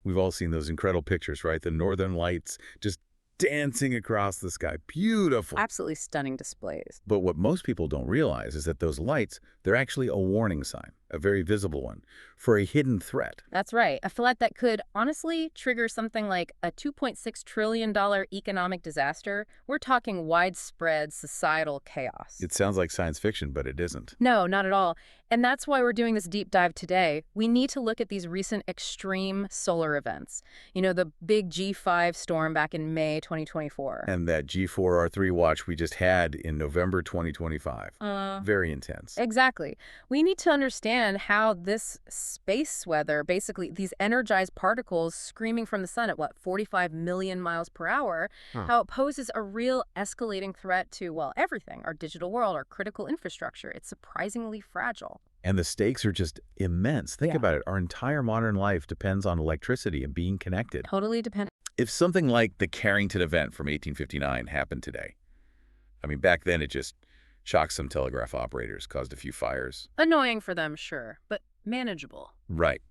We've all seen those incredible pictures, right? The northern lights just dancing across the sky. Beautiful. Absolutely stunning displays. But what most people don't realize is that those lights, they're actually a warning sign, a very visible one, for a hidden threat. That's right. A threat that could honestly trigger something like a $2.6 trillion economic disaster. We're talking widespread societal chaos. It sounds like science fiction, but it isn't. No, not at all. And that's why we're doing this deep dive today. We need to look at these recent extreme solar events. You know, the big G5 storm back in May 2024. And that G4R3 watch we just had in November 2025. Very intense. Exactly. We need to understand how this space weather, basically these energized particles screaming from the sun at, 45 million miles per hour, how it poses a real escalating threat to, well, everything, our digital world, our critical infrastructure. It's surprisingly fragile. And the stakes are just immense. Think about it. Our entire modern life depends on electricity and being connected. Totally dependent. If something like the Carrington Event from 1859 happened today, I mean, back then it just shocked some telegraph operators, caused a few fires. Annoying for them, sure, but manageable. Right.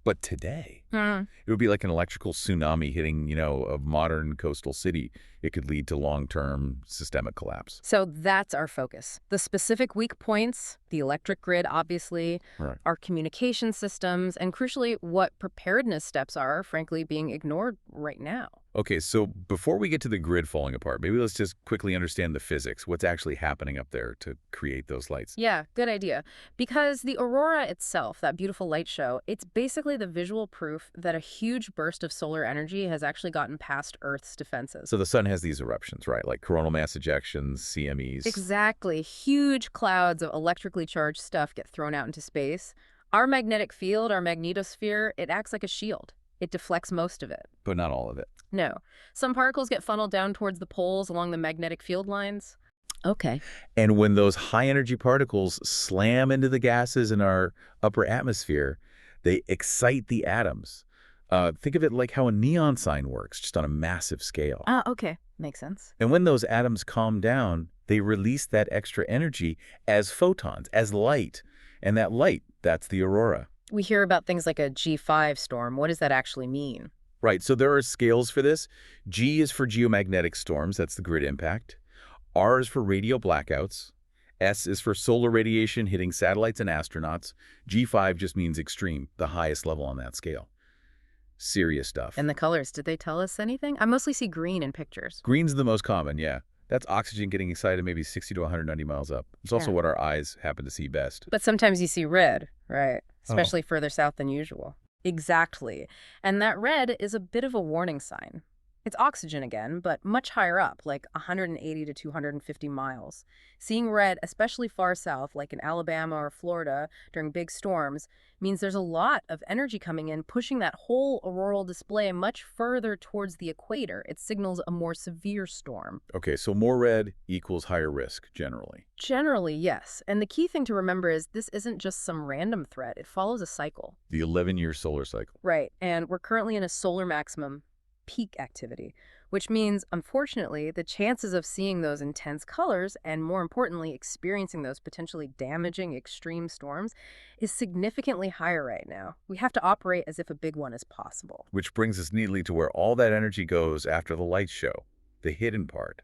But today, it would be like an electrical tsunami hitting, a modern coastal city. It could lead to long-term systemic collapse. So that's our focus. The specific weak points, the electric grid, obviously, our communication systems, and crucially, what preparedness steps are, frankly, being ignored right now. Okay, so before we get to the grid falling apart, maybe let's just quickly understand the physics, what's actually happening up there to create those lights. Yeah, good idea. Because the aurora itself, that beautiful light show, it's basically the visual proof that a huge burst of solar energy has actually gotten past Earth's defenses. So the sun has these eruptions, right? Like coronal mass ejections, CMEs. Exactly. Huge clouds of electrically charged stuff get thrown out into space. Our magnetic field, our magnetosphere, it acts like a shield. It deflects most of it. But not all of it. No. Some particles get funneled down towards the poles along the magnetic field lines. Okay. And when those high-energy particles slam into the gases in our upper atmosphere, they excite the atoms. Think of it like how a neon sign works, just on a massive scale. Okay. Makes sense. And when those atoms calm down, they release that extra energy as photons, as light. And that light, that's the aurora. We hear about things like a G5 storm. What does that actually mean? Right, so there are scales for this. G is for geomagnetic storms, that's the grid impact. R is for radio blackouts. S is for solar radiation hitting satellites and astronauts. G5 just means extreme, the highest level on that scale. Serious stuff. And the colors, did they tell us anything? I mostly see green in pictures. Green's the most common, yeah. That's oxygen getting excited maybe 60 to 190 miles up. It's also what our eyes happen to see best. But sometimes you see red, right? Especially further south than usual. Exactly. And that red is a bit of a warning sign. It's oxygen again, but much higher up, like 180 to 250 miles. Seeing red, especially far south, like in Alabama or Florida during big storms, means there's a lot of energy coming in, pushing that whole auroral display much further towards the equator. It signals a more severe storm. Okay, so more red equals higher risk, generally. Generally, yes. And the key thing to remember is this isn't just some random threat. It follows a cycle. The 11-year solar cycle. Right. And we're currently in a solar maximum peak activity, which means, unfortunately, the chances of seeing those intense colors and, more importantly, experiencing those potentially damaging extreme storms is significantly higher right now. We have to operate as if a big one is possible. Which brings us neatly to where all that energy goes after the light show, the hidden part,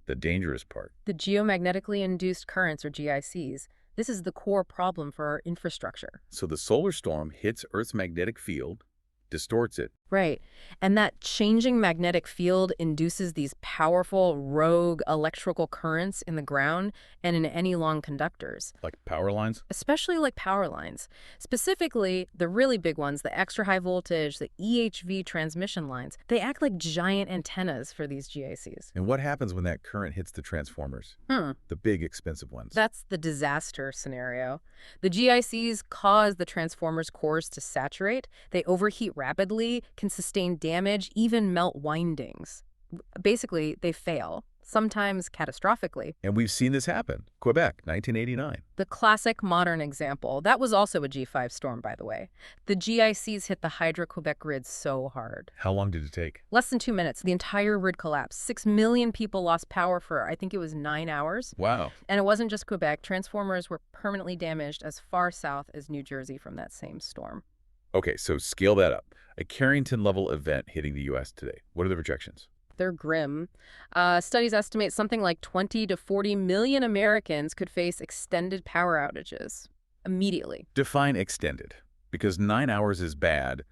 the dangerous part. The geomagnetically induced currents, or GICs. This is the core problem for our infrastructure. So the solar storm hits Earth's magnetic field, distorts it. Right. And that changing magnetic field induces these powerful rogue electrical currents in the ground and in any long conductors. Like power lines? Especially like power lines. Specifically, the really big ones, the extra high voltage, the EHV transmission lines, they act like giant antennas for these GICs. And what happens when that current hits the transformers? The big, expensive ones. That's the disaster scenario. The GICs cause the transformers' cores to saturate. They overheat rapidly, can sustain damage, even melt windings. Basically, they fail, sometimes catastrophically. And we've seen this happen. Quebec, 1989. The classic modern example. That was also a G5 storm, by the way. The GICs hit the Hydro-Quebec grid so hard. How long did it take? Less than 2 minutes. The entire grid collapsed. 6 million people lost power for, I think it was 9 hours. Wow. And it wasn't just Quebec. Transformers were permanently damaged as far south as New Jersey from that same storm. Okay, so scale that up. A Carrington-level event hitting the U.S. today. What are the projections? They're grim. Studies estimate something like 20 to 40 million Americans could face extended power outages immediately. Define extended, because 9 hours is bad,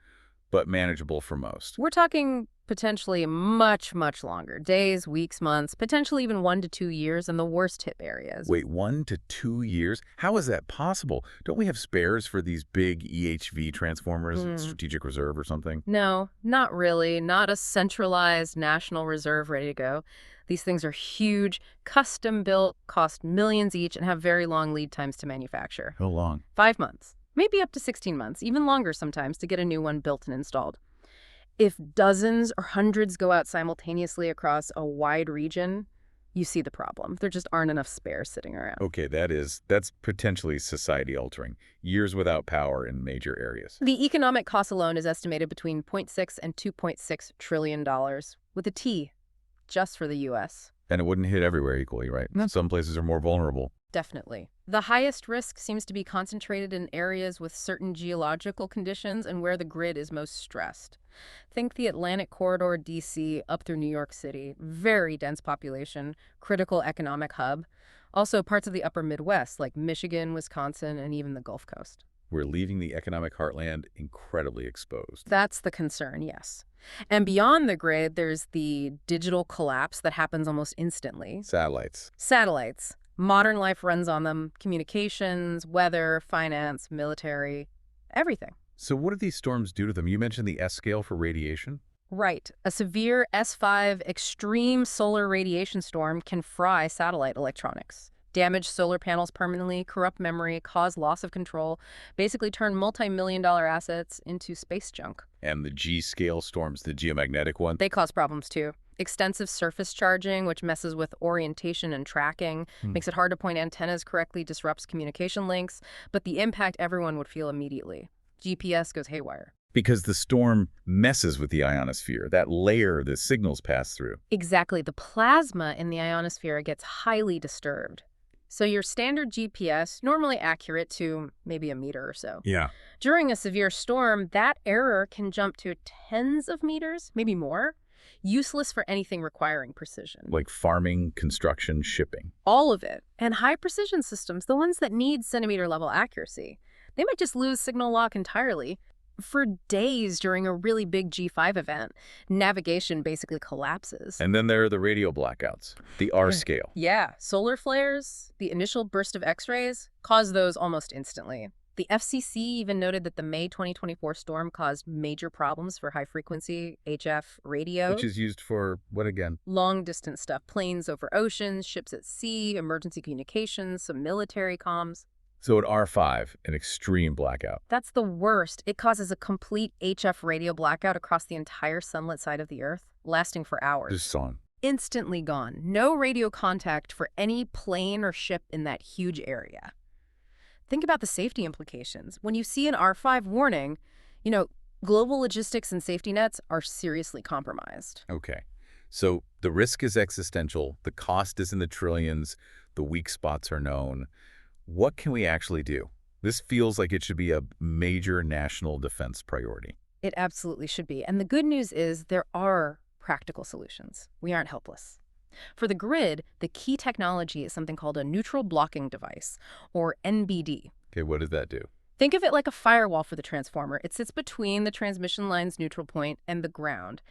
but manageable for most. We're talking potentially much, much longer. Days, weeks, months, potentially even 1 to 2 years in the worst hit areas. Wait, 1 to 2 years? How is that possible? Don't we have spares for these big EHV transformers, strategic reserve or something? No, not really. Not a centralized national reserve ready to go. These things are huge, custom-built, cost millions each, and have very long lead times to manufacture. How long? 5 months, maybe up to 16 months, even longer sometimes to get a new one built and installed. If dozens or hundreds go out simultaneously across a wide region, you see the problem. There just aren't enough spares sitting around. Okay, that's potentially society-altering. Years without power in major areas. The economic cost alone is estimated between $0.6 and $2.6 trillion, with a T, just for the U.S. And it wouldn't hit everywhere equally, right? No. Some places are more vulnerable. Definitely. The highest risk seems to be concentrated in areas with certain geological conditions and where the grid is most stressed. Think the Atlantic Corridor, D.C., up through New York City. Very dense population, critical economic hub. Also parts of the upper Midwest, like Michigan, Wisconsin, and even the Gulf Coast. We're leaving the economic heartland incredibly exposed. That's the concern, yes. And beyond the grid, there's the digital collapse that happens almost instantly. Satellites. Satellites. Modern life runs on them. Communications, weather, finance, military, everything. So what do these storms do to them? You mentioned the S scale for radiation? Right. A severe S5 extreme solar radiation storm can fry satellite electronics, damage solar panels permanently, corrupt memory, cause loss of control, basically turn multi-million-dollar assets into space junk. And the G scale storms, the geomagnetic one? They cause problems too. Extensive surface charging, which messes with orientation and tracking, makes it hard to point antennas correctly, disrupts communication links, but the impact everyone would feel immediately. GPS goes haywire. Because the storm messes with the ionosphere, that layer the signals pass through. Exactly. The plasma in the ionosphere gets highly disturbed. So your standard GPS, normally accurate to maybe a meter or so. Yeah. During a severe storm, that error can jump to tens of meters, maybe more. Useless for anything requiring precision. Like farming, construction, shipping. All of it. And high-precision systems, the ones that need centimeter-level accuracy, they might just lose signal lock entirely. For days during a really big G5 event, navigation basically collapses. And then there are the radio blackouts, the R scale. Yeah, solar flares, the initial burst of X-rays, cause those almost instantly. The FCC even noted that the May 2024 storm caused major problems for high-frequency HF radio. Which is used for what again? Long-distance stuff, planes over oceans, ships at sea, emergency communications, some military comms. So at R5, an extreme blackout. That's the worst. It causes a complete HF radio blackout across the entire sunlit side of the Earth, lasting for hours. Just gone. Instantly gone. No radio contact for any plane or ship in that huge area. Think about the safety implications. When you see an R5 warning, global logistics and safety nets are seriously compromised. Okay. So the risk is existential. The cost is in the trillions. The weak spots are known. What can we actually do? This feels like it should be a major national defense priority. It absolutely should be. And the good news is there are practical solutions. We aren't helpless. For the grid, the key technology is something called a neutral blocking device, or NBD. Okay, what does that do? Think of it like a firewall for the transformer. It sits between the transmission line's neutral point and the ground.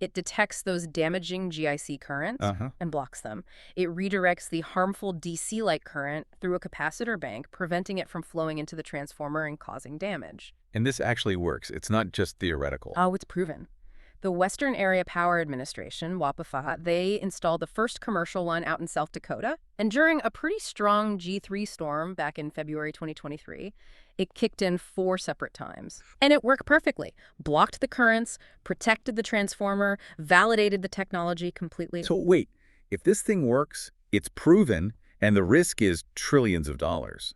It detects those damaging GIC currents and blocks them. It redirects the harmful DC-like current through a capacitor bank, preventing it from flowing into the transformer and causing damage. And this actually works. It's not just theoretical. Oh, it's proven. The Western Area Power Administration, WAPAFA, they installed the first commercial one out in South Dakota. And during a pretty strong G3 storm back in February 2023, it kicked in 4 separate times. And it worked perfectly. Blocked the currents, protected the transformer, validated the technology completely. So wait, if this thing works, it's proven, and the risk is trillions of dollars.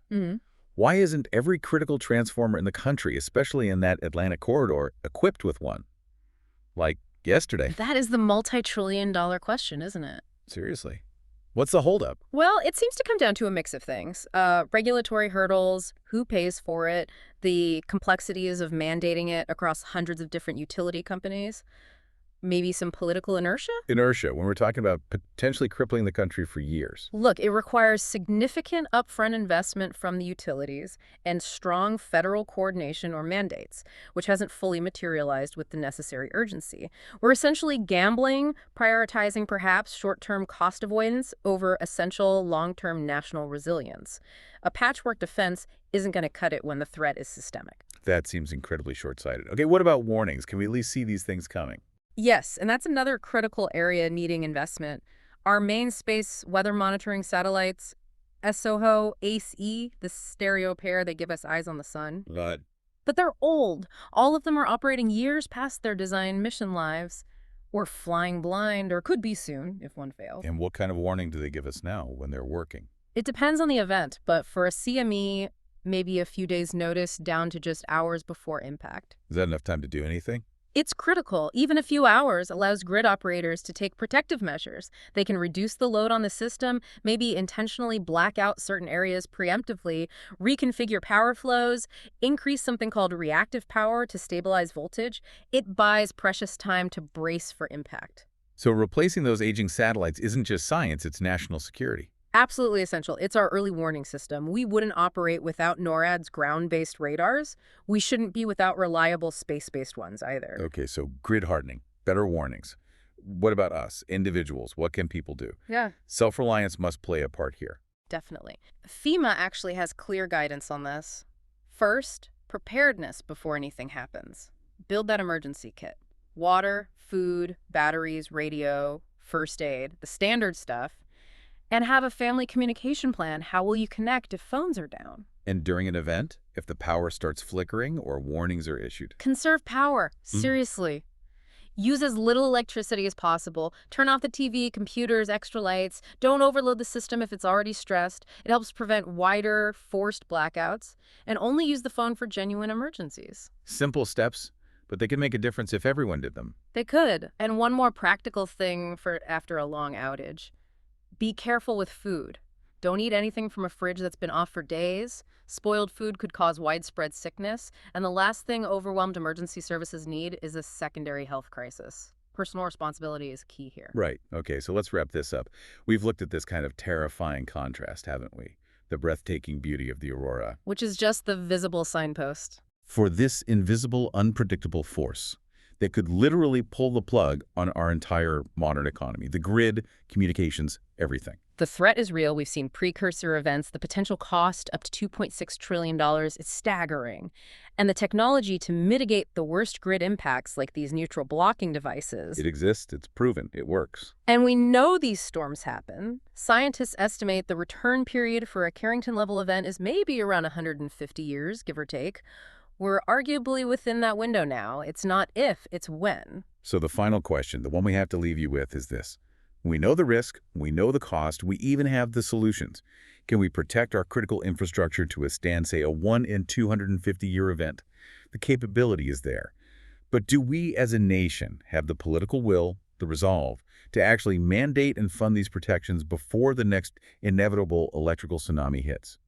Why isn't every critical transformer in the country, especially in that Atlantic corridor, equipped with one? Like yesterday. That is the multi-trillion-dollar question, isn't it? Seriously. What's the holdup? Well, it seems to come down to a mix of things. Regulatory hurdles, who pays for it, the complexities of mandating it across hundreds of different utility companies, maybe some political inertia? Inertia, when we're talking about potentially crippling the country for years. Look, it requires significant upfront investment from the utilities and strong federal coordination or mandates, which hasn't fully materialized with the necessary urgency. We're essentially gambling, prioritizing perhaps short-term cost avoidance over essential long-term national resilience. A patchwork defense isn't going to cut it when the threat is systemic. That seems incredibly short-sighted. Okay, what about warnings? Can we at least see these things coming? Yes, and that's another critical area needing investment. Our main space weather monitoring satellites, SOHO, ACE, the stereo pair, they give us eyes on the sun. Right. But they're old. All of them are operating years past their design mission lives. Or flying blind, or could be soon, if one fails. And what kind of warning do they give us now when they're working? It depends on the event, but for a CME, maybe a few days' notice down to just hours before impact. Is that enough time to do anything? It's critical. Even a few hours allows grid operators to take protective measures. They can reduce the load on the system, maybe intentionally black out certain areas preemptively, reconfigure power flows, increase something called reactive power to stabilize voltage. It buys precious time to brace for impact. So replacing those aging satellites isn't just science, it's national security. Absolutely essential. It's our early warning system. We wouldn't operate without NORAD's ground-based radars. We shouldn't be without reliable space-based ones either. Okay, so grid hardening, better warnings. What about us, individuals? What can people do? Yeah, Self-reliance must play a part here. definitely. FEMA actually has clear guidance on this. First, preparedness before anything happens. Build that emergency kit. Water, food, batteries, radio, first aid, the standard stuff. And have a family communication plan. How will you connect if phones are down? And during an event, if the power starts flickering or warnings are issued. Conserve power. Seriously. Use as little electricity as possible. Turn off the TV, computers, extra lights. Don't overload the system if it's already stressed. It helps prevent wider, forced blackouts. And only use the phone for genuine emergencies. Simple steps, but they can make a difference if everyone did them. They could. And one more practical thing for after a long outage. Be careful with food. Don't eat anything from a fridge that's been off for days. Spoiled food could cause widespread sickness. And the last thing overwhelmed emergency services need is a secondary health crisis. Personal responsibility is key here. Right. Okay, so let's wrap this up. We've looked at this kind of terrifying contrast, haven't we? The breathtaking beauty of the aurora. Which is just the visible signpost. For this invisible, unpredictable force that could literally pull the plug on our entire modern economy, the grid, communications, everything. The threat is real. We've seen precursor events. The potential cost, up to $2.6 trillion, is staggering. And the technology to mitigate the worst grid impacts, like these neutral blocking devices. It exists. It's proven. It works. And we know these storms happen. Scientists estimate the return period for a Carrington-level event is maybe around 150 years, give or take. We're arguably within that window now. It's not if, it's when. So the final question, the one we have to leave you with, is this. We know the risk, we know the cost, we even have the solutions. Can we protect our critical infrastructure to withstand, say, a 1 in 250-year event? The capability is there. But do we as a nation have the political will, the resolve, to actually mandate and fund these protections before the next inevitable electrical tsunami hits?